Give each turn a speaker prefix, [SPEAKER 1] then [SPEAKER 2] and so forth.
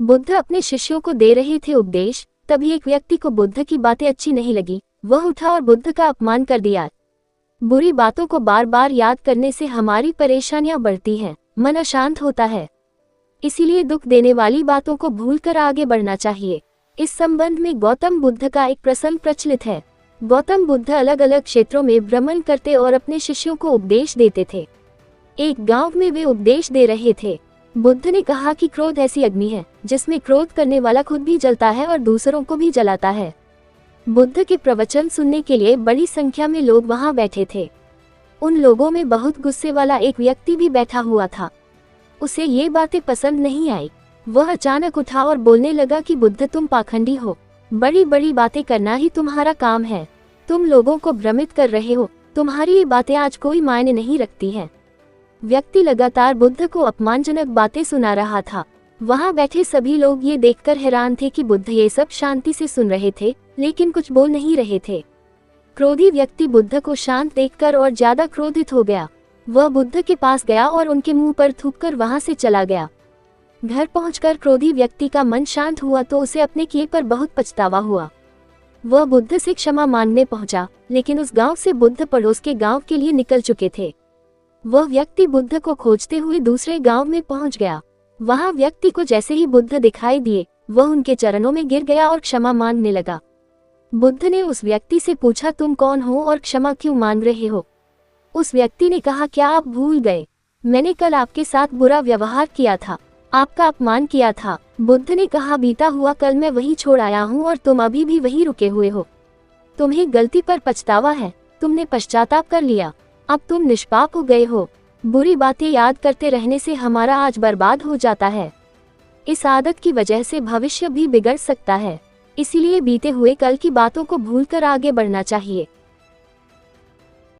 [SPEAKER 1] बुद्ध अपने शिष्यों को दे रहे थे उपदेश, तभी एक व्यक्ति को बुद्ध की बातें अच्छी नहीं लगी। वह उठा और बुद्ध का अपमान कर दिया। बुरी बातों को बार बार याद करने से हमारी परेशानियां बढ़ती हैं, मन अशांत होता है। इसीलिए दुख देने वाली बातों को भूलकर आगे बढ़ना चाहिए। इस संबंध में गौतम बुद्ध का एक प्रसंग प्रचलित है। गौतम बुद्ध अलग अलग क्षेत्रों में भ्रमण करते और अपने शिष्यों को उपदेश देते थे। एक गांव में वे उपदेश दे रहे थे। बुद्ध ने कहा कि क्रोध ऐसी अग्नि है जिसमें क्रोध करने वाला खुद भी जलता है और दूसरों को भी जलाता है। बुद्ध के प्रवचन सुनने के लिए बड़ी संख्या में लोग वहां बैठे थे। उन लोगों में बहुत गुस्से वाला एक व्यक्ति भी बैठा हुआ था। उसे ये बातें पसंद नहीं आई। वह अचानक उठा और बोलने लगा कि बुद्ध, तुम पाखंडी हो। बड़ी बड़ी बातें करना ही तुम्हारा काम है। तुम लोगों को भ्रमित कर रहे हो। तुम्हारी ये बातें आज कोई मायने नहीं रखती हैं। व्यक्ति लगातार बुद्ध को अपमानजनक बातें सुना रहा था। वहां बैठे सभी लोग ये देखकर हैरान थे कि बुद्ध ये सब शांति से सुन रहे थे, लेकिन कुछ बोल नहीं रहे थे। क्रोधी व्यक्ति बुद्ध को शांत देखकर और ज्यादा क्रोधित हो गया। वह बुद्ध के पास गया और उनके मुंह पर थूककर वहां से चला गया। घर पहुंचकर क्रोधी व्यक्ति का मन शांत हुआ तो उसे अपने किए पर बहुत पछतावा हुआ। वह बुद्ध से क्षमा मांगने पहुंचा, लेकिन उस गांव से बुद्ध पड़ोस के गांव के लिए निकल चुके थे। वह व्यक्ति बुद्ध को खोजते हुए दूसरे गांव में पहुंच गया। वहां व्यक्ति को जैसे ही बुद्ध दिखाई दिए, वह उनके चरणों में गिर गया और क्षमा मांगने लगा। बुद्ध ने उस व्यक्ति से पूछा, तुम कौन हो और क्षमा क्यों मांग रहे हो? उस व्यक्ति ने कहा, क्या आप भूल गए? मैंने कल आपके साथ बुरा व्यवहार किया था, आपका अपमान किया था। बुद्ध ने कहा, बीता हुआ कल मैं वही छोड़ आया हूँ और तुम अभी भी वही रुके हुए हो। तुम्हें गलती पर पछतावा है, तुमने पश्चाताप कर लिया, अब तुम निष्पाप हो गए हो। बुरी बातें याद करते रहने से हमारा आज बर्बाद हो जाता है। इस आदत की वजह से भविष्य भी बिगड़ सकता है। इसीलिए बीते हुए कल की बातों को भूलकर आगे बढ़ना चाहिए।